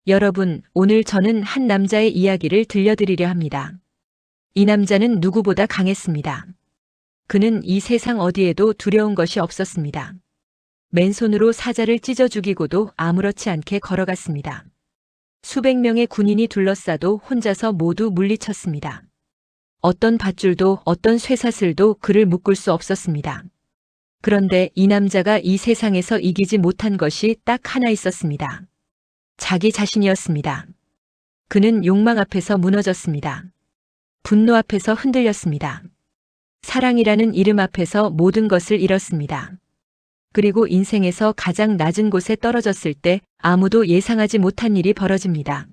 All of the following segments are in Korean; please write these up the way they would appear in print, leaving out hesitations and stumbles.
여러분, 오늘 저는 한 남자의 이야기를 들려드리려 합니다. 이 남자는 누구보다 강했습니다. 그는 이 세상 어디에도 두려운 것이 없었습니다. 맨손으로 사자를 찢어 죽이고도 아무렇지 않게 걸어갔습니다. 수백 명의 군인이 둘러싸도 혼자서 모두 물리쳤습니다. 어떤 밧줄도 어떤 쇠사슬도 그를 묶을 수 없었습니다. 그런데 이 남자가 이 세상에서 이기지 못한 것이 딱 하나 있었습니다. 자기 자신이었습니다. 그는 욕망 앞에서 무너졌습니다. 분노 앞에서 흔들렸습니다. 사랑이라는 이름 앞에서 모든 것을 잃었습니다. 그리고 인생에서 가장 낮은 곳에 떨어졌을 때 아무도 예상하지 못한 일이 벌어집니다.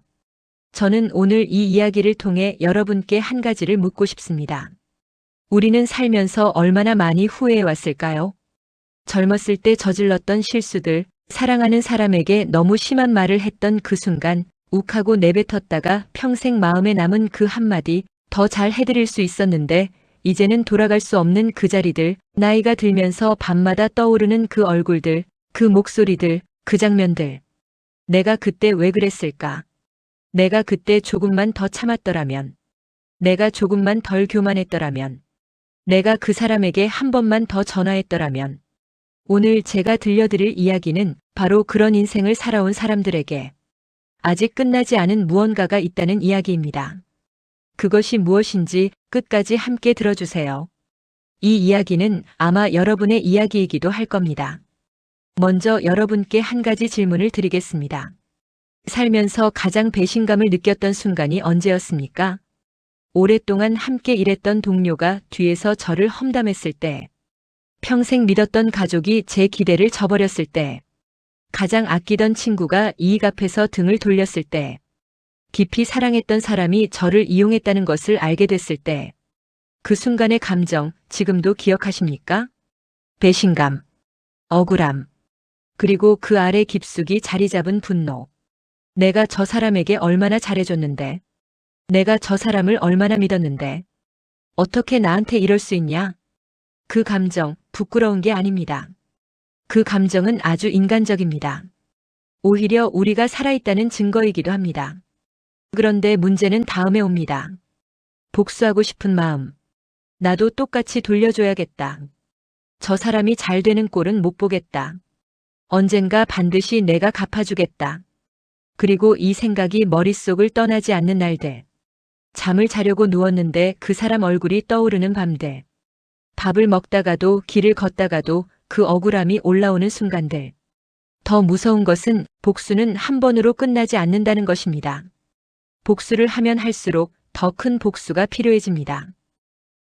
저는 오늘 이 이야기를 통해 여러분께 한 가지를 묻고 싶습니다. 우리는 살면서 얼마나 많이 후회해 왔을까요? 젊었을 때 저질렀던 실수들, 사랑하는 사람에게 너무 심한 말을 했던 그 순간, 욱하고 내뱉었다가 평생 마음에 남은 그 한마디, 더 잘 해드릴 수 있었는데, 이제는 돌아갈 수 없는 그 자리들, 나이가 들면서 밤마다 떠오르는 그 얼굴들, 그 목소리들, 그 장면들. 내가 그때 왜 그랬을까? 내가 그때 조금만 더 참았더라면. 내가 조금만 덜 교만했더라면. 내가 그 사람에게 한 번만 더 전화했더라면. 오늘 제가 들려드릴 이야기는 바로 그런 인생을 살아온 사람들에게 아직 끝나지 않은 무언가가 있다는 이야기입니다. 그것이 무엇인지 끝까지 함께 들어주세요. 이 이야기는 아마 여러분의 이야기이기도 할 겁니다. 먼저 여러분께 한 가지 질문을 드리겠습니다. 살면서 가장 배신감을 느꼈던 순간이 언제였습니까? 오랫동안 함께 일했던 동료가 뒤에서 저를 험담했을 때, 평생 믿었던 가족이 제 기대를 저버렸을 때, 가장 아끼던 친구가 이익 앞에서 등을 돌렸을 때, 깊이 사랑했던 사람이 저를 이용했다는 것을 알게 됐을 때, 그 순간의 감정 지금도 기억하십니까? 배신감, 억울함, 그리고 그 아래 깊숙이 자리 잡은 분노. 내가 저 사람에게 얼마나 잘해줬는데, 내가 저 사람을 얼마나 믿었는데, 어떻게 나한테 이럴 수 있냐? 그 감정, 부끄러운 게 아닙니다. 그 감정은 아주 인간적입니다. 오히려 우리가 살아있다는 증거이기도 합니다. 그런데 문제는 다음에 옵니다. 복수하고 싶은 마음. 나도 똑같이 돌려줘야겠다. 저 사람이 잘 되는 꼴은 못 보겠다. 언젠가 반드시 내가 갚아주겠다. 그리고 이 생각이 머릿속을 떠나지 않는 날들. 잠을 자려고 누웠는데 그 사람 얼굴이 떠오르는 밤들. 밥을 먹다가도 길을 걷다가도 그 억울함이 올라오는 순간들. 더 무서운 것은 복수는 한 번으로 끝나지 않는다는 것입니다. 복수를 하면 할수록 더 큰 복수가 필요해집니다.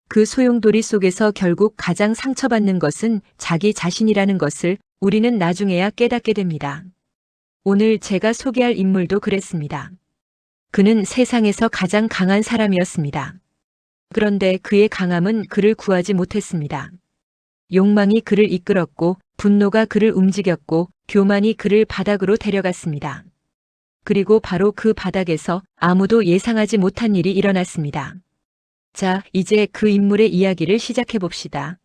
그 소용돌이 속에서 결국 가장 상처받는 것은 자기 자신이라는 것을 우리는 나중에야 깨닫게 됩니다. 오늘 제가 소개할 인물도 그랬습니다. 그는 세상에서 가장 강한 사람이었습니다. 그런데 그의 강함은 그를 구하지 못했습니다. 욕망이 그를 이끌었고, 분노가 그를 움직였고, 교만이 그를 바닥으로 데려갔습니다. 그리고 바로 그 바닥에서 아무도 예상하지 못한 일이 일어났습니다. 자, 이제 그 인물의 이야기를 시작해 봅시다.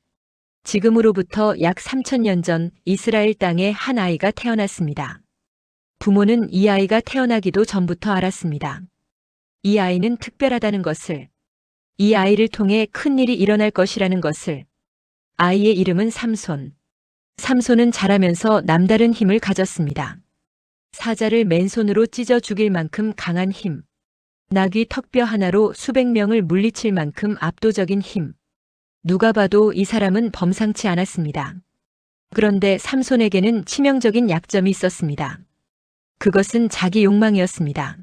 지금으로부터 약 3000년 전 이스라엘 땅에 한 아이가 태어났습니다. 부모는 이 아이가 태어나기도 전부터 알았습니다. 이 아이는 특별하다는 것을, 이 아이를 통해 큰 일이 일어날 것이라는 것을. 아이의 이름은 삼손. 삼손은 자라면서 남다른 힘을 가졌습니다. 사자를 맨손으로 찢어 죽일 만큼 강한 힘. 나귀 턱뼈 하나로 수백 명을 물리칠 만큼 압도적인 힘. 누가 봐도 이 사람은 범상치 않았습니다. 그런데 삼손에게는 치명적인 약점이 있었습니다. 그것은 자기 욕망이었습니다.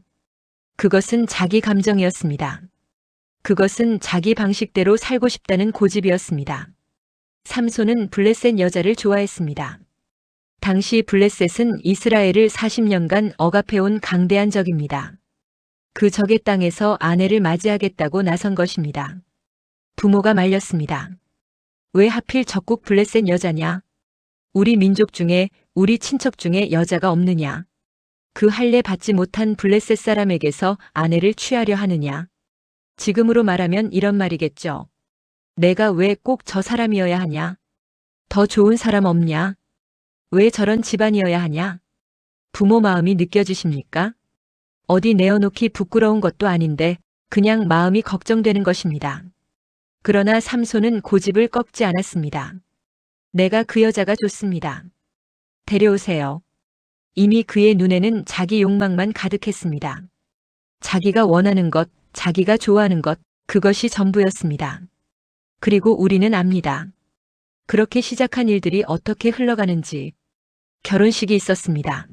그것은 자기 감정이었습니다. 그것은 자기 방식대로 살고 싶다는 고집이었습니다. 삼손은 블레셋 여자를 좋아했습니다. 당시 블레셋은 이스라엘을 40년간 억압해온 강대한 적입니다. 그 적의 땅에서 아내를 맞이하겠다고 나선 것입니다. 부모가 말렸습니다. 왜 하필 적국 블레셋 여자냐? 우리 민족 중에, 우리 친척 중에 여자가 없느냐? 그 할례 받지 못한 블레셋 사람에게서 아내를 취하려 하느냐? 지금으로 말하면 이런 말이겠죠. 내가 왜 꼭 저 사람이어야 하냐? 더 좋은 사람 없냐? 왜 저런 집안이어야 하냐? 부모 마음이 느껴지십니까? 어디 내어놓기 부끄러운 것도 아닌데 그냥 마음이 걱정되는 것입니다. 그러나 삼손은 고집을 꺾지 않았습니다. 내가 그 여자가 좋습니다. 데려오세요. 이미 그의 눈에는 자기 욕망만 가득했습니다. 자기가 원하는 것, 자기가 좋아하는 것, 그것이 전부였습니다. 그리고 우리는 압니다. 그렇게 시작한 일들이 어떻게 흘러가는지. 결혼식이 있었습니다.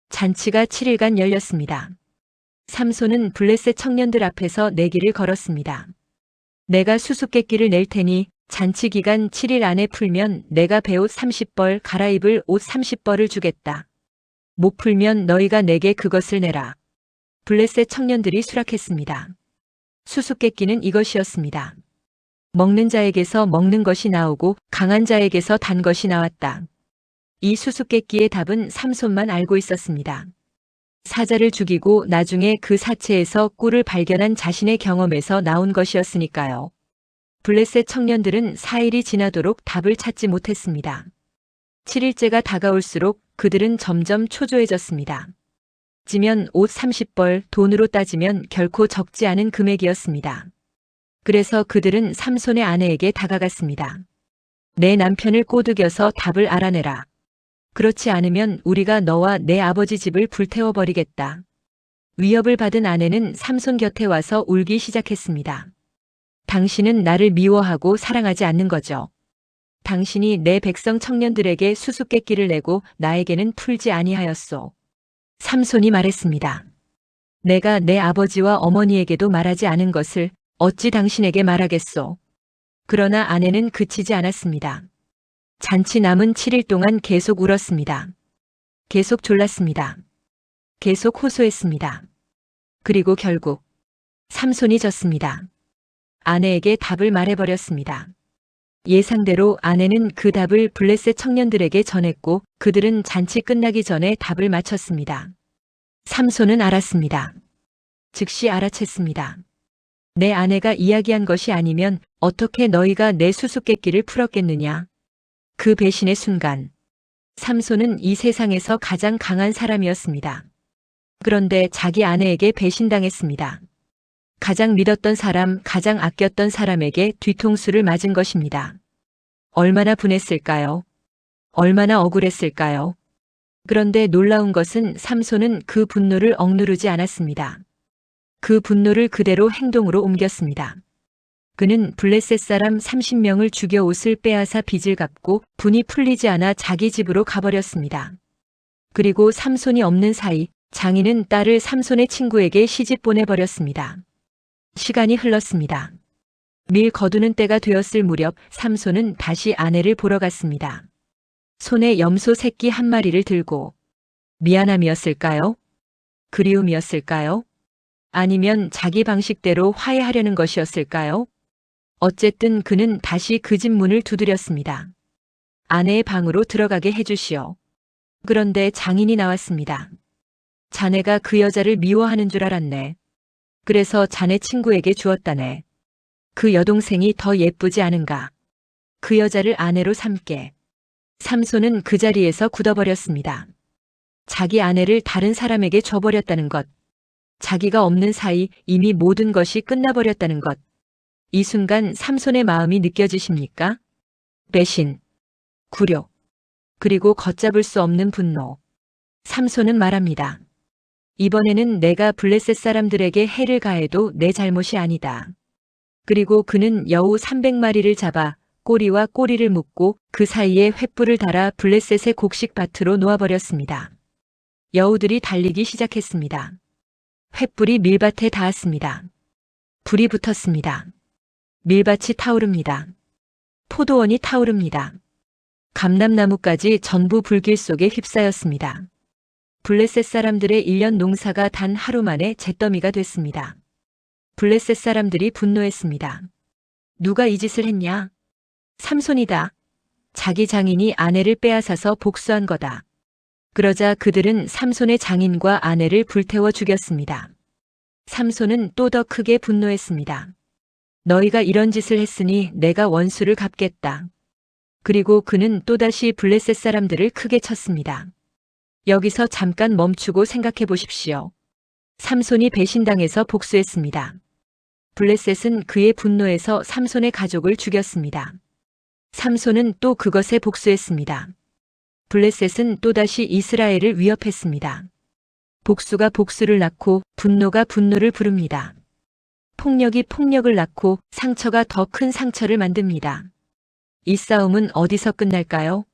잔치가 7일간 열렸습니다. 삼손은 블레셋 청년들 앞에서 내기를 걸었습니다. 내가 수수께끼를 낼 테니 잔치 기간 7일 안에 풀면 내가 베옷 30벌, 갈아입을 옷 30벌을 주겠다. 못 풀면 너희가 내게 그것을 내라. 블레셋 청년들이 수락했습니다. 수수께끼는 이것이었습니다. 먹는 자에게서 먹는 것이 나오고 강한 자에게서 단 것이 나왔다. 이 수수께끼의 답은 삼손만 알고 있었습니다. 사자를 죽이고 나중에 그 사체에서 꿀을 발견한 자신의 경험에서 나온 것이었으니까요. 블레셋 청년들은 4일이 지나도록 답을 찾지 못했습니다. 7일째가 다가올수록 그들은 점점 초조해졌습니다. 지면 옷 30벌, 돈으로 따지면 결코 적지 않은 금액이었습니다. 그래서 그들은 삼손의 아내에게 다가갔습니다. 내 남편을 꼬드겨서 답을 알아내라. 그렇지 않으면 우리가 너와 내 아버지 집을 불태워버리겠다. 위협을 받은 아내는 삼손 곁에 와서 울기 시작했습니다. 당신은 나를 미워하고 사랑하지 않는 거죠. 당신이 내 백성 청년들에게 수수께끼를 내고 나에게는 풀지 아니하였소. 삼손이 말했습니다. 내가 내 아버지와 어머니에게도 말하지 않은 것을 어찌 당신에게 말하겠소. 그러나 아내는 그치지 않았습니다. 잔치 남은 7일 동안 계속 울었습니다. 계속 졸랐습니다. 계속 호소했습니다. 그리고 결국 삼손이 졌습니다. 아내에게 답을 말해버렸습니다. 예상대로 아내는 그 답을 블레셋 청년들에게 전했고 그들은 잔치 끝나기 전에 답을 마쳤습니다. 삼손은 알았습니다. 즉시 알아챘습니다. 내 아내가 이야기한 것이 아니면 어떻게 너희가 내 수수께끼를 풀었겠느냐. 그 배신의 순간 삼손은 이 세상에서 가장 강한 사람이었습니다. 그런데 자기 아내에게 배신당했습니다. 가장 믿었던 사람, 가장 아꼈던 사람에게 뒤통수를 맞은 것입니다. 얼마나 분했을까요? 얼마나 억울했을까요? 그런데 놀라운 것은 삼손은 그 분노를 억누르지 않았습니다. 그 분노를 그대로 행동으로 옮겼습니다. 그는 블레셋 사람 30명을 죽여 옷을 빼앗아 빚을 갚고 분이 풀리지 않아 자기 집으로 가버렸습니다. 그리고 삼손이 없는 사이 장인은 딸을 삼손의 친구에게 시집 보내버렸습니다. 시간이 흘렀습니다. 밀 거두는 때가 되었을 무렵 삼손은 다시 아내를 보러 갔습니다. 손에 염소 새끼 한 마리를 들고 미안함이었을까요? 그리움이었을까요? 아니면 자기 방식대로 화해하려는 것이었을까요? 어쨌든 그는 다시 그 집 문을 두드렸습니다. 아내의 방으로 들어가게 해주시오. 그런데 장인이 나왔습니다. 자네가 그 여자를 미워하는 줄 알았네. 그래서 자네 친구에게 주었다네. 그 여동생이 더 예쁘지 않은가. 그 여자를 아내로 삼게. 삼손은 그 자리에서 굳어버렸습니다. 자기 아내를 다른 사람에게 줘버렸다는 것. 자기가 없는 사이 이미 모든 것이 끝나버렸다는 것. 이 순간 삼손의 마음이 느껴지십니까? 배신, 굴욕, 그리고 걷잡을 수 없는 분노. 삼손은 말합니다. 이번에는 내가 블레셋 사람들에게 해를 가해도 내 잘못이 아니다. 그리고 그는 여우 300마리를 잡아 꼬리와 꼬리를 묶고 그 사이에 횃불을 달아 블레셋의 곡식밭으로 놓아버렸습니다. 여우들이 달리기 시작했습니다. 횃불이 밀밭에 닿았습니다. 불이 붙었습니다. 밀밭이 타오릅니다. 포도원이 타오릅니다. 감람나무까지 전부 불길 속에 휩싸였습니다. 블레셋 사람들의 1년 농사가 단 하루 만에 잿더미가 됐습니다. 블레셋 사람들이 분노했습니다. 누가 이 짓을 했냐? 삼손이다. 자기 장인이 아내를 빼앗아서 복수한 거다. 그러자 그들은 삼손의 장인과 아내를 불태워 죽였습니다. 삼손은 또 더 크게 분노했습니다. 너희가 이런 짓을 했으니 내가 원수를 갚겠다. 그리고 그는 또다시 블레셋 사람들을 크게 쳤습니다. 여기서 잠깐 멈추고 생각해 보십시오. 삼손이 배신당해서 복수했습니다. 블레셋은 그의 분노에서 삼손의 가족을 죽였습니다. 삼손은 또 그것에 복수했습니다. 블레셋은 또다시 이스라엘을 위협했습니다. 복수가 복수를 낳고 분노가 분노를 부릅니다. 폭력이 폭력을 낳고 상처가 더 큰 상처를 만듭니다. 이 싸움은 어디서 끝날까요?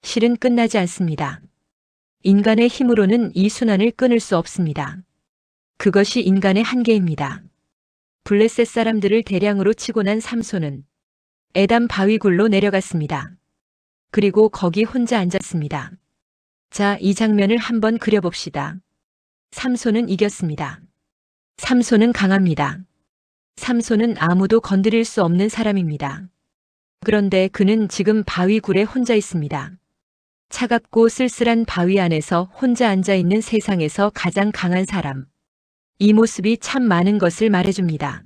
실은 끝나지 않습니다. 인간의 힘으로는 이 순환을 끊을 수 없습니다. 그것이 인간의 한계입니다. 블레셋 사람들을 대량으로 치고 난 삼손은 에담 바위굴로 내려갔습니다. 그리고 거기 혼자 앉았습니다. 자, 이 장면을 한번 그려봅시다. 삼손은 이겼습니다. 삼손은 강합니다. 삼손은 아무도 건드릴 수 없는 사람입니다. 그런데 그는 지금 바위굴에 혼자 있습니다. 차갑고 쓸쓸한 바위 안에서 혼자 앉아 있는 세상에서 가장 강한 사람. 이 모습이 참 많은 것을 말해줍니다.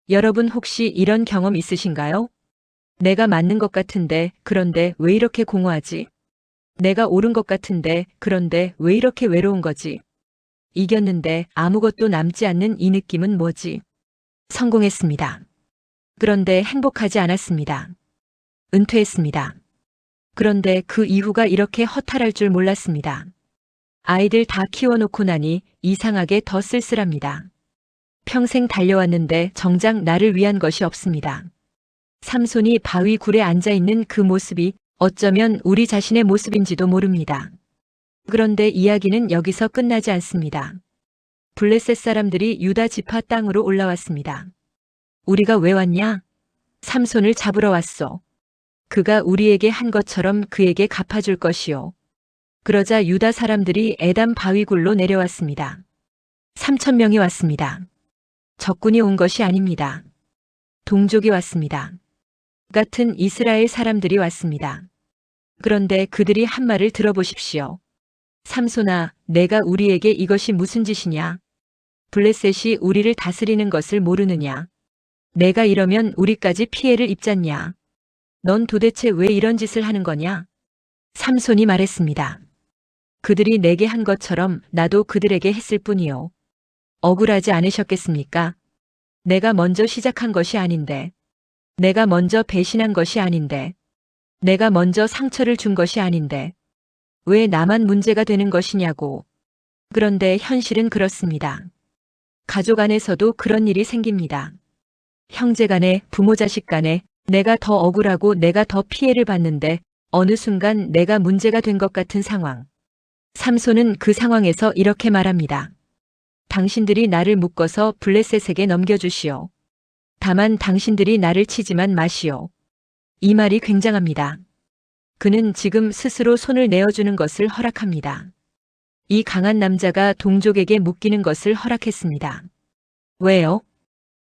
여러분 혹시 이런 경험 있으신가요? 내가 맞는 것 같은데 그런데 왜 이렇게 공허하지? 내가 옳은 것 같은데 그런데 왜 이렇게 외로운 거지? 이겼는데 아무것도 남지 않는 이 느낌은 뭐지? 성공했습니다. 그런데 행복하지 않았습니다. 은퇴했습니다. 그런데 그 이후가 이렇게 허탈할 줄 몰랐습니다. 아이들 다 키워놓고 나니 이상하게 더 쓸쓸합니다. 평생 달려왔는데 정작 나를 위한 것이 없습니다. 삼손이 바위 굴에 앉아있는 그 모습이 어쩌면 우리 자신의 모습인지도 모릅니다. 그런데 이야기는 여기서 끝나지 않습니다. 블레셋 사람들이 유다 지파 땅으로 올라왔습니다. 우리가 왜 왔냐? 삼손을 잡으러 왔소. 그가 우리에게 한 것처럼 그에게 갚아줄 것이요. 그러자 유다 사람들이 에담 바위굴로 내려왔습니다. 3,000명이 왔습니다. 적군이 온 것이 아닙니다. 동족이 왔습니다. 같은 이스라엘 사람들이 왔습니다. 그런데 그들이 한 말을 들어보십시오. 삼손아, 내가 우리에게 이것이 무슨 짓이냐? 블레셋이 우리를 다스리는 것을 모르느냐? 내가 이러면 우리까지 피해를 입잖냐? 넌 도대체 왜 이런 짓을 하는 거냐? 삼손이 말했습니다. 그들이 내게 한 것처럼 나도 그들에게 했을 뿐이요. 억울하지 않으셨겠습니까? 내가 먼저 시작한 것이 아닌데, 내가 먼저 배신한 것이 아닌데, 내가 먼저 상처를 준 것이 아닌데, 왜 나만 문제가 되는 것이냐고. 그런데 현실은 그렇습니다. 가족 안에서도 그런 일이 생깁니다. 형제 간에, 부모 자식 간에 내가 더 억울하고 내가 더 피해를 받는데 어느 순간 내가 문제가 된 것 같은 상황. 삼손은 그 상황에서 이렇게 말합니다. 당신들이 나를 묶어서 블레셋에게 넘겨주시오. 다만 당신들이 나를 치지만 마시오. 이 말이 굉장합니다. 그는 지금 스스로 손을 내어주는 것을 허락합니다. 이 강한 남자가 동족에게 묶이는 것을 허락했습니다. 왜요?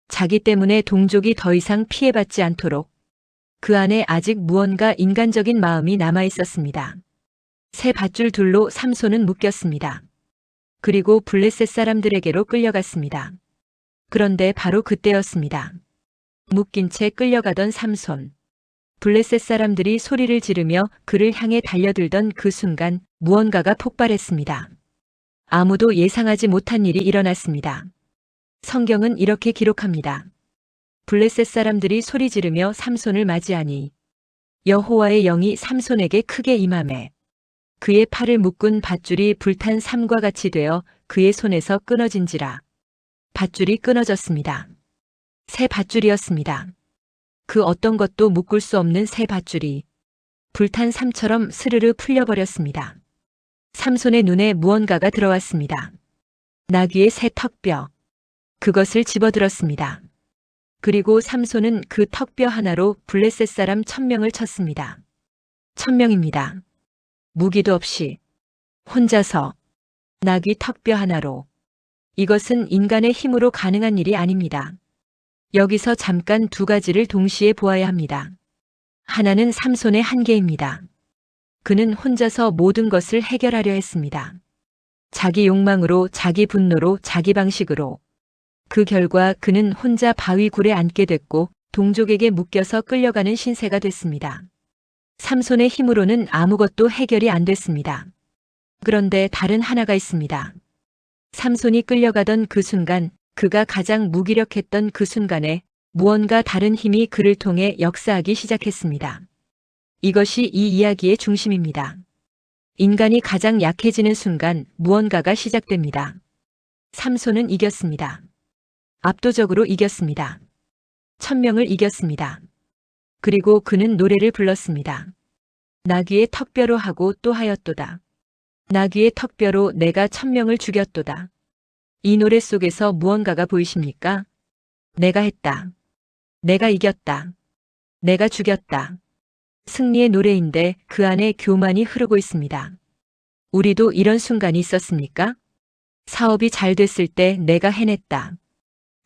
자기 때문에 동족이 더 이상 피해받지 않도록. 그 안에 아직 무언가 인간적인 마음이 남아 있었습니다. 새 밧줄 둘로 삼손은 묶였습니다. 그리고 블레셋 사람들에게로 끌려갔습니다. 그런데 바로 그때였습니다. 묶인 채 끌려가던 삼손. 블레셋 사람들이 소리를 지르며 그를 향해 달려들던 그 순간 무언가가 폭발했습니다. 아무도 예상하지 못한 일이 일어났습니다. 성경은 이렇게 기록합니다. 블레셋 사람들이 소리 지르며 삼손을 맞이하니 여호와의 영이 삼손에게 크게 임하매 그의 팔을 묶은 밧줄이 불탄 삼과 같이 되어 그의 손에서 끊어진지라. 밧줄이 끊어졌습니다. 새 밧줄이었습니다. 그 어떤 것도 묶을 수 없는 새 밧줄이 불탄 삼처럼 스르르 풀려버렸습니다. 삼손의 눈에 무언가가 들어왔습니다. 나귀의 새 턱뼈. 그것을 집어들었습니다. 그리고 삼손은 그 턱뼈 하나로 블레셋 사람 1,000명을 쳤습니다. 1,000명입니다. 무기도 없이 혼자서 나귀 턱뼈 하나로. 이것은 인간의 힘으로 가능한 일이 아닙니다. 여기서 잠깐 두 가지를 동시에 보아야 합니다. 하나는 삼손의 한계입니다. 그는 혼자서 모든 것을 해결하려 했습니다. 자기 욕망으로, 자기 분노로, 자기 방식으로. 그 결과 그는 혼자 바위굴에 앉게 됐고 동족에게 묶여서 끌려가는 신세가 됐습니다. 삼손의 힘으로는 아무것도 해결이 안 됐습니다. 그런데 다른 하나가 있습니다. 삼손이 끌려가던 그 순간, 그가 가장 무기력했던 그 순간에 무언가 다른 힘이 그를 통해 역사하기 시작했습니다. 이것이 이 이야기의 중심입니다. 인간이 가장 약해지는 순간 무언가가 시작됩니다. 삼손은 이겼습니다. 압도적으로 이겼습니다. 1000명을 이겼습니다. 그리고 그는 노래를 불렀습니다. 나귀의 턱뼈로 하고 또 하였도다. 나귀의 턱뼈로 내가 1000명을 죽였도다. 이 노래 속에서 무언가가 보이십니까? 내가 했다. 내가 이겼다. 내가 죽였다. 승리의 노래인데 그 안에 교만이 흐르고 있습니다. 우리도 이런 순간이 있었습니까? 사업이 잘 됐을 때 내가 해냈다.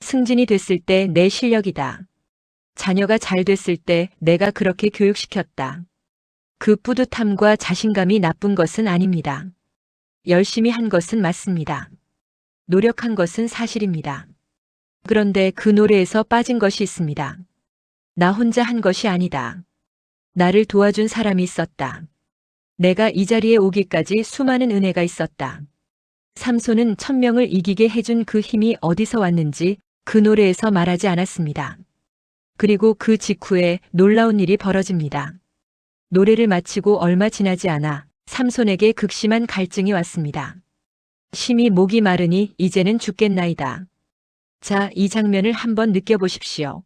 승진이 됐을 때 내 실력이다. 자녀가 잘 됐을 때 내가 그렇게 교육시켰다. 그 뿌듯함과 자신감이 나쁜 것은 아닙니다. 열심히 한 것은 맞습니다. 노력한 것은 사실입니다. 그런데 그 노래에서 빠진 것이 있습니다. 나 혼자 한 것이 아니다. 나를 도와준 사람이 있었다. 내가 이 자리에 오기까지 수많은 은혜가 있었다. 삼손은 1000명을 이기게 해준 그 힘이 어디서 왔는지 그 노래에서 말하지 않았습니다. 그리고 그 직후에 놀라운 일이 벌어집니다. 노래를 마치고 얼마 지나지 않아 삼손에게 극심한 갈증이 왔습니다. 심히 목이 마르니 이제는 죽겠나이다. 자, 이 장면을 한번 느껴보십시오.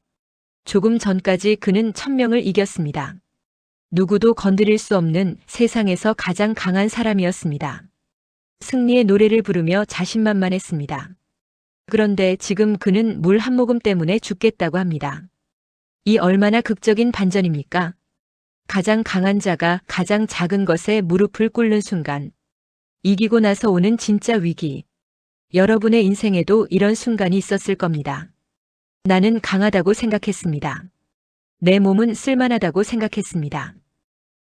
조금 전까지 그는 1000명을 이겼습니다. 누구도 건드릴 수 없는 세상에서 가장 강한 사람이었습니다. 승리의 노래를 부르며 자신만만했습니다. 그런데 지금 그는 물 한 모금 때문에 죽겠다고 합니다. 이 얼마나 극적인 반전입니까? 가장 강한 자가 가장 작은 것에 무릎을 꿇는 순간, 이기고 나서 오는 진짜 위기. 여러분의 인생에도 이런 순간이 있었을 겁니다. 나는 강하다고 생각했습니다. 내 몸은 쓸만하다고 생각했습니다.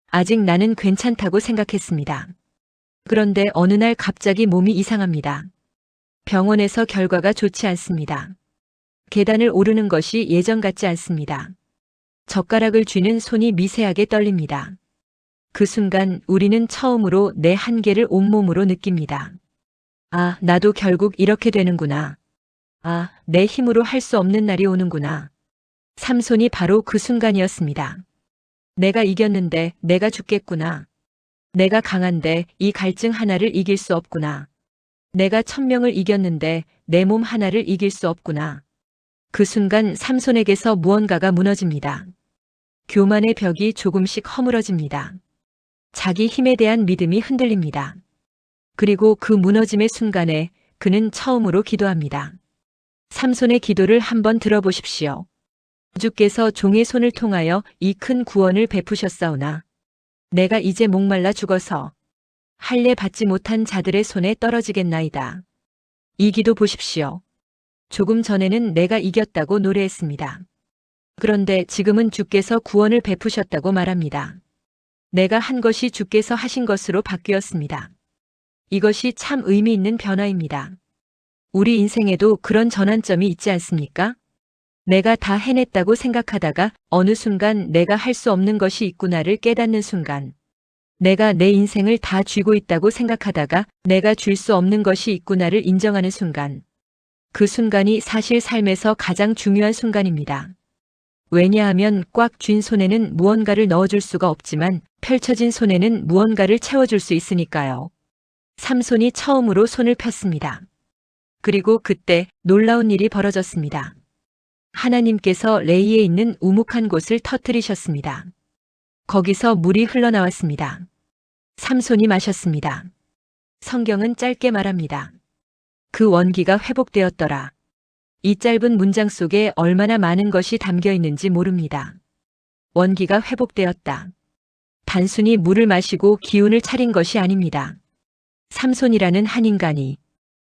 아직 나는 괜찮다고 생각했습니다. 그런데 어느 날 갑자기 몸이 이상합니다. 병원에서 결과가 좋지 않습니다. 계단을 오르는 것이 예전 같지 않습니다. 젓가락을 쥐는 손이 미세하게 떨립니다. 그 순간 우리는 처음으로 내 한계를 온몸으로 느낍니다. 아, 나도 결국 이렇게 되는구나. 아, 내 힘으로 할 수 없는 날이 오는구나. 삼손이 바로 그 순간이었습니다. 내가 이겼는데 내가 죽겠구나. 내가 강한데 이 갈증 하나를 이길 수 없구나. 내가 1000명을 이겼는데 내 몸 하나를 이길 수 없구나. 그 순간 삼손에게서 무언가가 무너집니다. 교만의 벽이 조금씩 허물어집니다. 자기 힘에 대한 믿음이 흔들립니다. 그리고 그 무너짐의 순간에 그는 처음으로 기도합니다. 삼손의 기도를 한번 들어보십시오. 주께서 종의 손을 통하여 이 큰 구원을 베푸셨사오나 내가 이제 목말라 죽어서 할례 받지 못한 자들의 손에 떨어지겠나이다. 이 기도 보십시오. 조금 전에는 내가 이겼다고 노래했습니다. 그런데 지금은 주께서 구원을 베푸셨다고 말합니다. 내가 한 것이 주께서 하신 것으로 바뀌었습니다. 이것이 참 의미 있는 변화입니다. 우리 인생에도 그런 전환점이 있지 않습니까? 내가 다 해냈다고 생각하다가 어느 순간 내가 할 수 없는 것이 있구나를 깨닫는 순간, 내가 내 인생을 다 쥐고 있다고 생각하다가 내가 줄 수 없는 것이 있구나를 인정하는 순간, 그 순간이 사실 삶에서 가장 중요한 순간입니다. 왜냐하면 꽉 쥔 손에는 무언가를 넣어줄 수가 없지만 펼쳐진 손에는 무언가를 채워줄 수 있으니까요. 삼손이 처음으로 손을 폈습니다. 그리고 그때 놀라운 일이 벌어졌습니다. 하나님께서 레이에 있는 우묵한 곳을 터뜨리셨습니다. 거기서 물이 흘러나왔습니다. 삼손이 마셨습니다. 성경은 짧게 말합니다. 그 원기가 회복되었더라. 이 짧은 문장 속에 얼마나 많은 것이 담겨 있는지 모릅니다. 원기가 회복되었다. 단순히 물을 마시고 기운을 차린 것이 아닙니다. 삼손이라는 한 인간이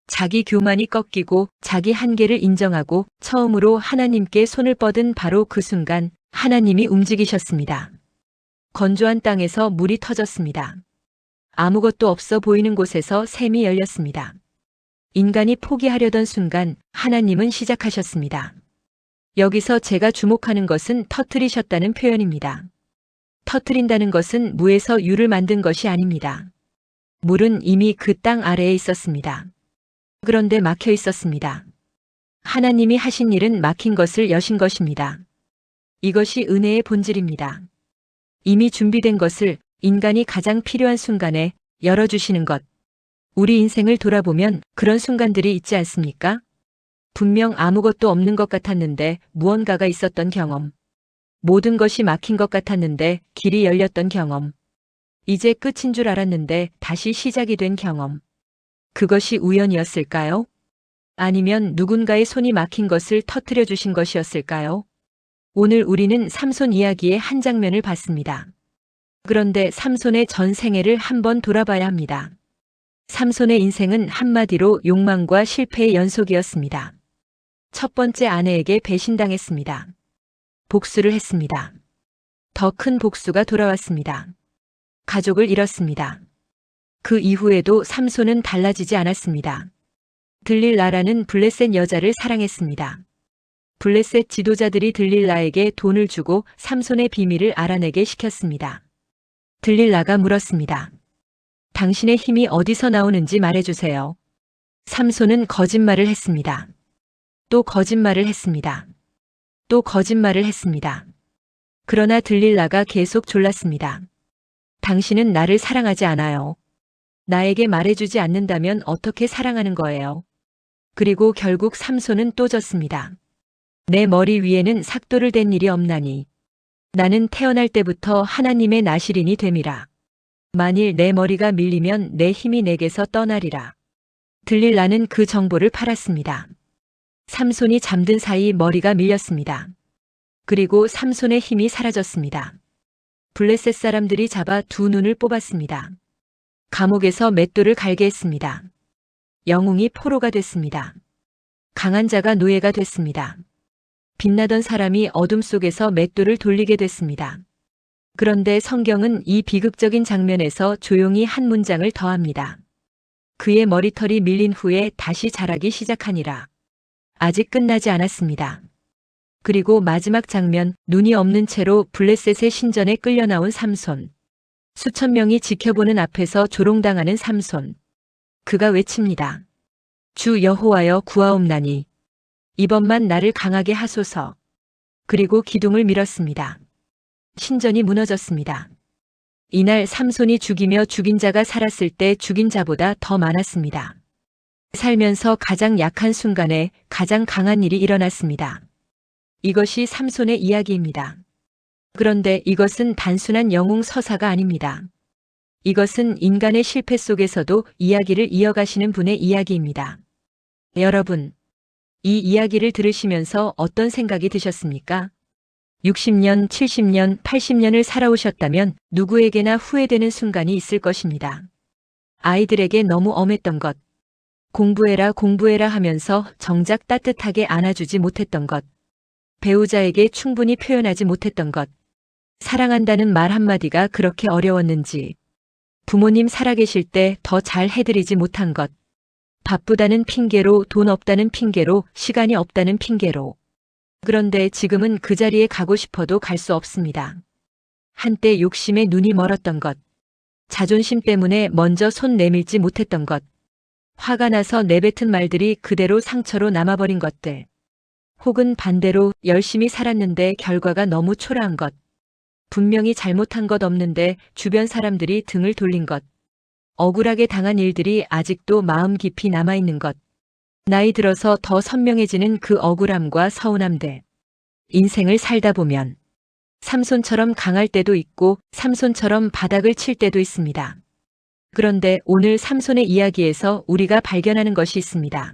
자기 교만이 꺾이고 자기 한계를 인정하고 처음으로 하나님께 손을 뻗은 바로 그 순간 하나님이 움직이셨습니다. 건조한 땅에서 물이 터졌습니다. 아무것도 없어 보이는 곳에서 샘이 열렸습니다. 인간이 포기하려던 순간 하나님은 시작하셨습니다. 여기서 제가 주목하는 것은 터뜨리셨다는 표현입니다. 터뜨린다는 것은 무에서 유를 만든 것이 아닙니다. 물은 이미 그 땅 아래에 있었습니다. 그런데 막혀 있었습니다. 하나님이 하신 일은 막힌 것을 여신 것입니다. 이것이 은혜의 본질입니다. 이미 준비된 것을 인간이 가장 필요한 순간에 열어주시는 것. 우리 인생을 돌아보면 그런 순간들이 있지 않습니까? 분명 아무것도 없는 것 같았는데 무언가가 있었던 경험. 모든 것이 막힌 것 같았는데 길이 열렸던 경험. 이제 끝인 줄 알았는데 다시 시작이 된 경험. 그것이 우연이었을까요? 아니면 누군가의 손이 막힌 것을 터뜨려 주신 것이었을까요? 오늘 우리는 삼손 이야기의 한 장면을 봤습니다. 그런데 삼손의 전 생애를 한번 돌아봐야 합니다. 삼손의 인생은 한마디로 욕망과 실패의 연속이었습니다. 첫 번째 아내에게 배신당했습니다. 복수를 했습니다. 더 큰 복수가 돌아왔습니다. 가족을 잃었습니다. 그 이후에도 삼손은 달라지지 않았습니다. 들릴라라는 블레셋 여자를 사랑했습니다. 블레셋 지도자들이 들릴라에게 돈을 주고 삼손의 비밀을 알아내게 시켰습니다. 들릴라가 물었습니다. 당신의 힘이 어디서 나오는지 말해주세요. 삼손은 거짓말을 했습니다. 또 거짓말을 했습니다. 또 거짓말을 했습니다. 그러나 들릴라가 계속 졸랐습니다. 당신은 나를 사랑하지 않아요. 나에게 말해주지 않는다면 어떻게 사랑하는 거예요? 그리고 결국 삼손은 또 졌습니다. 내 머리 위에는 삭도를 댄 일이 없나니. 나는 태어날 때부터 하나님의 나실인이 됨이라. 만일 내 머리가 밀리면 내 힘이 내게서 떠나리라. 들릴라는 그 정보를 팔았습니다. 삼손이 잠든 사이 머리가 밀렸습니다. 그리고 삼손의 힘이 사라졌습니다. 블레셋 사람들이 잡아 두 눈을 뽑았습니다. 감옥에서 맷돌을 갈게 했습니다. 영웅이 포로가 됐습니다. 강한 자가 노예가 됐습니다. 빛나던 사람이 어둠 속에서 맷돌을 돌리게 됐습니다. 그런데 성경은 이 비극적인 장면에서 조용히 한 문장을 더합니다. 그의 머리털이 밀린 후에 다시 자라기 시작하니라. 아직 끝나지 않았습니다. 그리고 마지막 장면, 눈이 없는 채로 블레셋의 신전에 끌려 나온 삼손. 수천 명이 지켜보는 앞에서 조롱당하는 삼손. 그가 외칩니다. 주 여호와여 구하옵나니. 이번만 나를 강하게 하소서. 그리고 기둥을 밀었습니다. 신전이 무너졌습니다. 이날 삼손이 죽이며 죽인 자가 살았을 때 죽인 자보다 더 많았습니다. 살면서 가장 약한 순간에 가장 강한 일이 일어났습니다. 이것이 삼손의 이야기입니다. 그런데 이것은 단순한 영웅 서사가 아닙니다. 이것은 인간의 실패 속에서도 이야기를 이어가시는 분의 이야기입니다. 여러분, 이 이야기를 들으시면서 어떤 생각이 드셨습니까? 60년, 70년, 80년을 살아오셨다면 누구에게나 후회되는 순간이 있을 것입니다. 아이들에게 너무 엄했던 것, 공부해라 하면서 정작 따뜻하게 안아주지 못했던 것, 배우자에게 충분히 표현하지 못했던 것, 사랑한다는 말 한마디가 그렇게 어려웠는지, 부모님 살아계실 때 더 잘 해드리지 못한 것, 바쁘다는 핑계로, 돈 없다는 핑계로, 시간이 없다는 핑계로. 그런데 지금은 그 자리에 가고 싶어도 갈 수 없습니다. 한때 욕심에 눈이 멀었던 것, 자존심 때문에 먼저 손 내밀지 못했던 것, 화가 나서 내뱉은 말들이 그대로 상처로 남아버린 것들, 혹은 반대로 열심히 살았는데 결과가 너무 초라한 것, 분명히 잘못한 것 없는데 주변 사람들이 등을 돌린 것, 억울하게 당한 일들이 아직도 마음 깊이 남아있는 것, 나이 들어서 더 선명해지는 그 억울함과 서운함들. 인생을 살다 보면 삼손처럼 강할 때도 있고 삼손처럼 바닥을 칠 때도 있습니다. 그런데 오늘 삼손의 이야기에서 우리가 발견하는 것이 있습니다.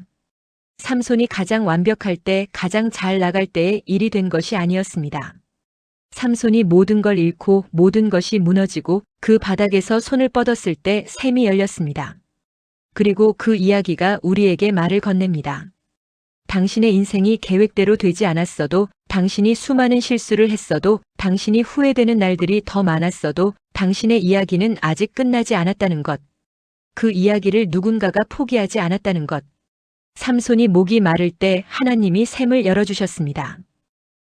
삼손이 가장 완벽할 때, 가장 잘 나갈 때에 일이 된 것이 아니었습니다. 삼손이 모든 걸 잃고 모든 것이 무너지고 그 바닥에서 손을 뻗었을 때 샘이 열렸습니다. 그리고 그 이야기가 우리에게 말을 건넵니다. 당신의 인생이 계획대로 되지 않았어도, 당신이 수많은 실수를 했어도, 당신이 후회되는 날들이 더 많았어도 당신의 이야기는 아직 끝나지 않았다는 것. 그 이야기를 누군가가 포기하지 않았다는 것. 삼손이 목이 마를 때 하나님이 샘을 열어주셨습니다.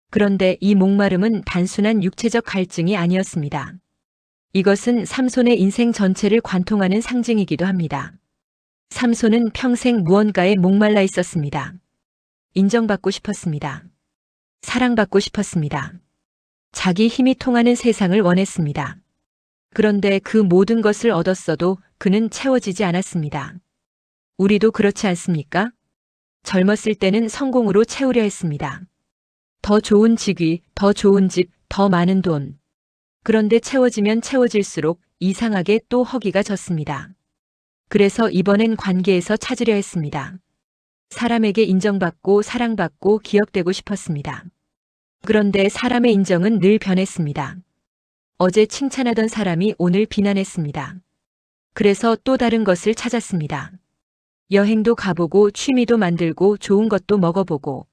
그런데 이 목마름은 단순한 육체적 갈증이 아니었습니다. 이것은 삼손의 인생 전체를 관통하는 상징이기도 합니다. 삼손은 평생 무언가에 목말라 있었습니다. 인정받고 싶었습니다. 사랑받고 싶었습니다. 자기 힘이 통하는 세상을 원했습니다. 그런데 그 모든 것을 얻었어도 그는 채워지지 않았습니다. 우리도 그렇지 않습니까? 젊었을 때는 성공으로 채우려 했습니다. 더 좋은 직위, 더 좋은 집, 더 많은 돈. 그런데 채워지면 채워질수록 이상하게 또 허기가 졌습니다. 그래서 이번엔 관계에서 찾으려 했습니다. 사람에게 인정받고 사랑받고 기억되고 싶었습니다. 그런데 사람의 인정은 늘 변했습니다. 어제 칭찬하던 사람이 오늘 비난했습니다. 그래서 또 다른 것을 찾았습니다. 여행도 가보고 취미도 만들고 좋은 것도 먹어보고.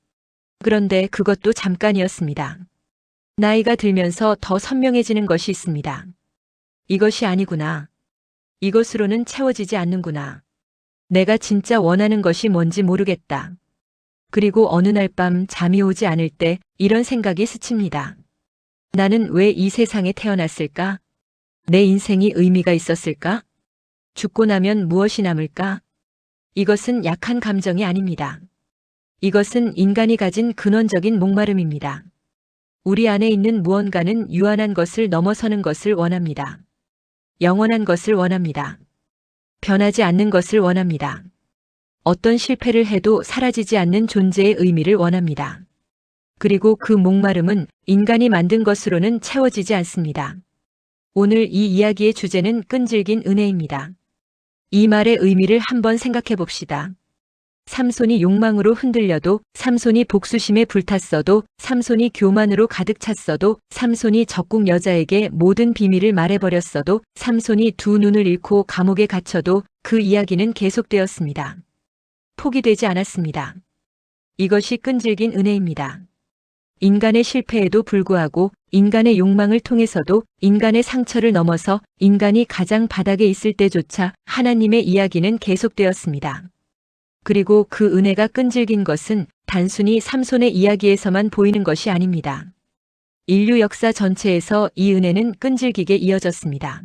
그런데 그것도 잠깐이었습니다. 나이가 들면서 더 선명해지는 것이 있습니다. 이것이 아니구나. 이것으로는 채워지지 않는구나. 내가 진짜 원하는 것이 뭔지 모르겠다. 그리고 어느 날 밤 잠이 오지 않을 때 이런 생각이 스칩니다. 나는 왜 이 세상에 태어났을까? 내 인생이 의미가 있었을까? 죽고 나면 무엇이 남을까? 이것은 약한 감정이 아닙니다. 이것은 인간이 가진 근원적인 목마름입니다. 우리 안에 있는 무언가는 유한한 것을 넘어서는 것을 원합니다. 영원한 것을 원합니다. 변하지 않는 것을 원합니다. 어떤 실패를 해도 사라지지 않는 존재의 의미를 원합니다. 그리고 그 목마름은 인간이 만든 것으로는 채워지지 않습니다. 오늘 이 이야기의 주제는 끈질긴 은혜입니다. 이 말의 의미를 한번 생각해 봅시다. 삼손이 욕망으로 흔들려도, 삼손이 복수심에 불탔어도, 삼손이 교만으로 가득 찼어도, 삼손이 적국 여자에게 모든 비밀을 말해버렸어도, 삼손이 두 눈을 잃고 감옥에 갇혀도 그 이야기는 계속되었습니다. 포기되지 않았습니다. 이것이 끈질긴 은혜입니다. 인간의 실패에도 불구하고, 인간의 욕망을 통해서도, 인간의 상처를 넘어서 인간이 가장 바닥에 있을 때조차 하나님의 이야기는 계속되었습니다. 그리고 그 은혜가 끈질긴 것은 단순히 삼손의 이야기에서만 보이는 것이 아닙니다. 인류 역사 전체에서 이 은혜는 끈질기게 이어졌습니다.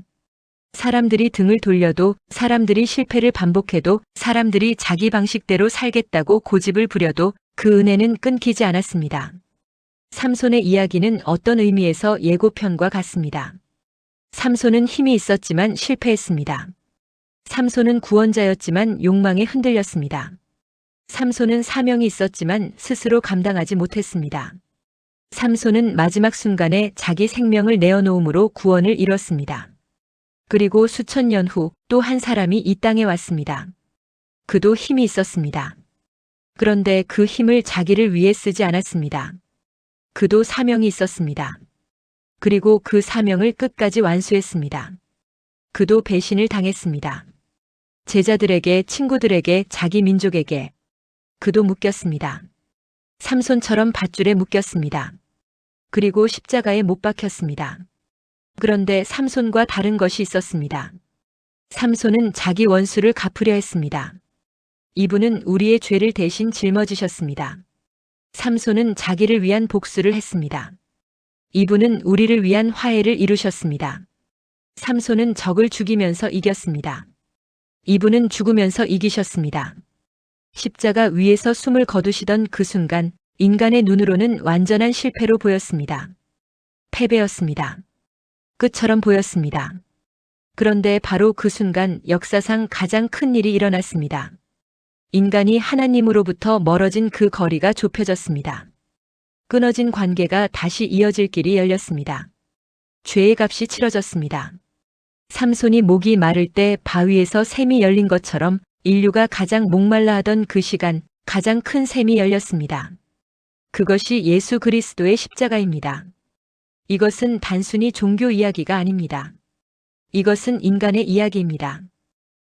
사람들이 등을 돌려도, 사람들이 실패를 반복해도, 사람들이 자기 방식대로 살겠다고 고집을 부려도 그 은혜는 끊기지 않았습니다. 삼손의 이야기는 어떤 의미에서 예고편과 같습니다. 삼손은 힘이 있었지만 실패했습니다. 삼손은 구원자였지만 욕망에 흔들렸습니다. 삼손은 사명이 있었지만 스스로 감당하지 못했습니다. 삼손은 마지막 순간에 자기 생명을 내어놓음으로 구원을 이뤘습니다. 그리고 수천 년 후 또 한 사람이 이 땅에 왔습니다. 그도 힘이 있었습니다. 그런데 그 힘을 자기를 위해 쓰지 않았습니다. 그도 사명이 있었습니다. 그리고 그 사명을 끝까지 완수했습니다. 그도 배신을 당했습니다. 제자들에게, 친구들에게, 자기 민족에게. 그도 묶였습니다. 삼손처럼 밧줄에 묶였습니다. 그리고 십자가에 못 박혔습니다. 그런데 삼손과 다른 것이 있었습니다. 삼손은 자기 원수를 갚으려 했습니다. 이분은 우리의 죄를 대신 짊어지셨습니다. 삼손은 자기를 위한 복수를 했습니다. 이분은 우리를 위한 화해를 이루셨습니다. 삼손은 적을 죽이면서 이겼습니다. 이분은 죽으면서 이기셨습니다. 십자가 위에서 숨을 거두시던 그 순간 인간의 눈으로는 완전한 실패로 보였습니다. 패배였습니다. 끝처럼 보였습니다. 그런데 바로 그 순간 역사상 가장 큰 일이 일어났습니다. 인간이 하나님으로부터 멀어진 그 거리가 좁혀졌습니다. 끊어진 관계가 다시 이어질 길이 열렸습니다. 죄의 값이 치러졌습니다. 삼손이 목이 마를 때 바위에서 샘이 열린 것처럼 인류가 가장 목말라 하던 그 시간 가장 큰 샘이 열렸습니다. 그것이 예수 그리스도의 십자가입니다. 이것은 단순히 종교 이야기가 아닙니다. 이것은 인간의 이야기입니다.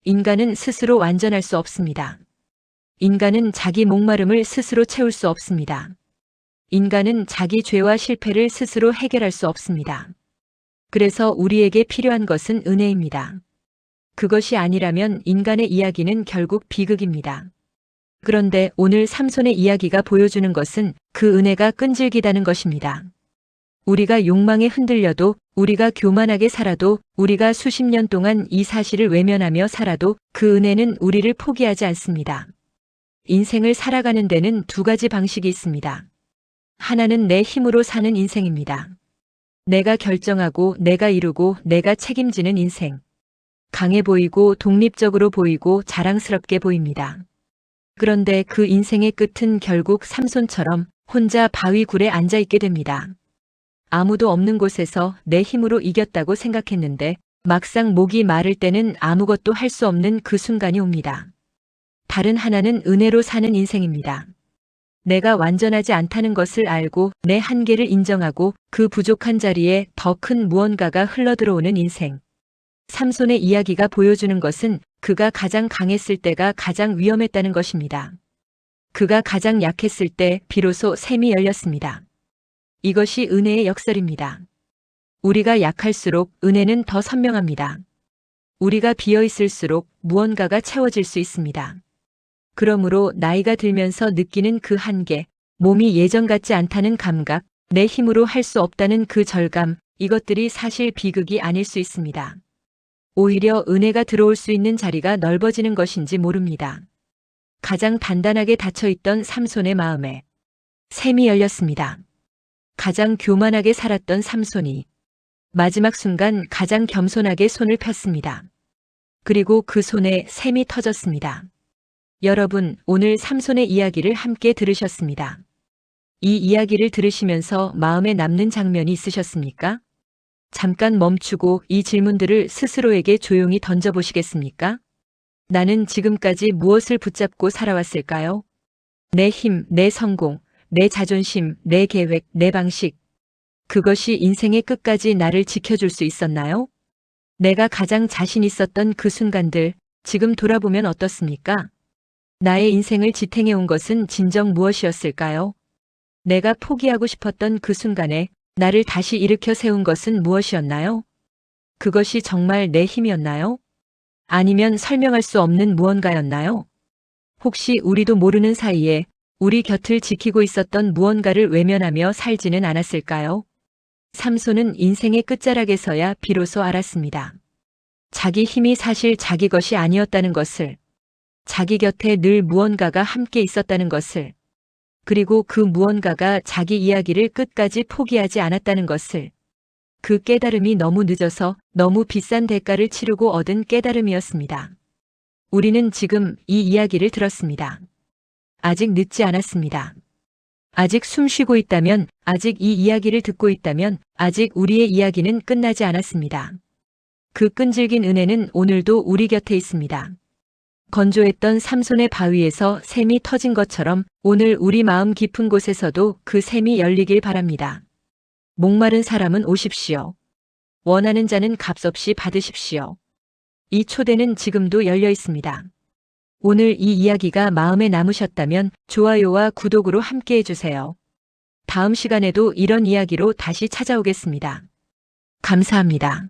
인간은 스스로 완전할 수 없습니다. 인간은 자기 목마름을 스스로 채울 수 없습니다. 인간은 자기 죄와 실패를 스스로 해결할 수 없습니다. 그래서 우리에게 필요한 것은 은혜입니다. 그것이 아니라면 인간의 이야기는 결국 비극입니다. 그런데 오늘 삼손의 이야기가 보여주는 것은 그 은혜가 끈질기다는 것입니다. 우리가 욕망에 흔들려도, 우리가 교만하게 살아도, 우리가 수십 년 동안 이 사실을 외면하며 살아도 그 은혜는 우리를 포기하지 않습니다. 인생을 살아가는 데는 두 가지 방식이 있습니다. 하나는 내 힘으로 사는 인생입니다. 내가 결정하고, 내가 이루고, 내가 책임지는 인생. 강해 보이고, 독립적으로 보이고, 자랑스럽게 보입니다. 그런데 그 인생의 끝은 결국 삼손처럼 혼자 바위 굴에 앉아 있게 됩니다. 아무도 없는 곳에서 내 힘으로 이겼다고 생각했는데 막상 목이 마를 때는 아무것도 할 수 없는 그 순간이 옵니다. 다른 하나는 은혜로 사는 인생입니다. 내가 완전하지 않다는 것을 알고 내 한계를 인정하고 그 부족한 자리에 더 큰 무언가가 흘러들어오는 인생. 삼손의 이야기가 보여주는 것은 그가 가장 강했을 때가 가장 위험했다는 것입니다. 그가 가장 약했을 때 비로소 샘이 열렸습니다. 이것이 은혜의 역설입니다. 우리가 약할수록 은혜는 더 선명합니다. 우리가 비어 있을수록 무언가가 채워질 수 있습니다. 그러므로 나이가 들면서 느끼는 그 한계, 몸이 예전 같지 않다는 감각, 내 힘으로 할 수 없다는 그 절감, 이것들이 사실 비극이 아닐 수 있습니다. 오히려 은혜가 들어올 수 있는 자리가 넓어지는 것인지 모릅니다. 가장 단단하게 닫혀있던 삼손의 마음에 샘이 열렸습니다. 가장 교만하게 살았던 삼손이 마지막 순간 가장 겸손하게 손을 폈습니다. 그리고 그 손에 샘이 터졌습니다. 여러분, 오늘 삼손의 이야기를 함께 들으셨습니다. 이 이야기를 들으시면서 마음에 남는 장면이 있으셨습니까? 잠깐 멈추고 이 질문들을 스스로에게 조용히 던져보시겠습니까? 나는 지금까지 무엇을 붙잡고 살아왔을까요? 내 힘, 내 성공, 내 자존심, 내 계획, 내 방식. 그것이 인생의 끝까지 나를 지켜줄 수 있었나요? 내가 가장 자신 있었던 그 순간들, 지금 돌아보면 어떻습니까? 나의 인생을 지탱해온 것은 진정 무엇이었을까요? 내가 포기하고 싶었던 그 순간에 나를 다시 일으켜 세운 것은 무엇이었나요? 그것이 정말 내 힘이었나요? 아니면 설명할 수 없는 무언가였나요? 혹시 우리도 모르는 사이에 우리 곁을 지키고 있었던 무언가를 외면하며 살지는 않았을까요? 삼손은 인생의 끝자락에서야 비로소 알았습니다. 자기 힘이 사실 자기 것이 아니었다는 것을, 자기 곁에 늘 무언가가 함께 있었다는 것을, 그리고 그 무언가가 자기 이야기를 끝까지 포기하지 않았다는 것을. 그 깨달음이 너무 늦어서 너무 비싼 대가를 치르고 얻은 깨달음이었습니다. 우리는 지금 이 이야기를 들었습니다. 아직 늦지 않았습니다. 아직 숨 쉬고 있다면, 아직 이 이야기를 듣고 있다면, 아직 우리의 이야기는 끝나지 않았습니다. 그 끈질긴 은혜는 오늘도 우리 곁에 있습니다. 건조했던 삼손의 바위에서 샘이 터진 것처럼 오늘 우리 마음 깊은 곳에서도 그 샘이 열리길 바랍니다. 목마른 사람은 오십시오. 원하는 자는 값없이 받으십시오. 이 초대는 지금도 열려 있습니다. 오늘 이 이야기가 마음에 남으셨다면 좋아요와 구독으로 함께 해주세요. 다음 시간에도 이런 이야기로 다시 찾아오겠습니다. 감사합니다.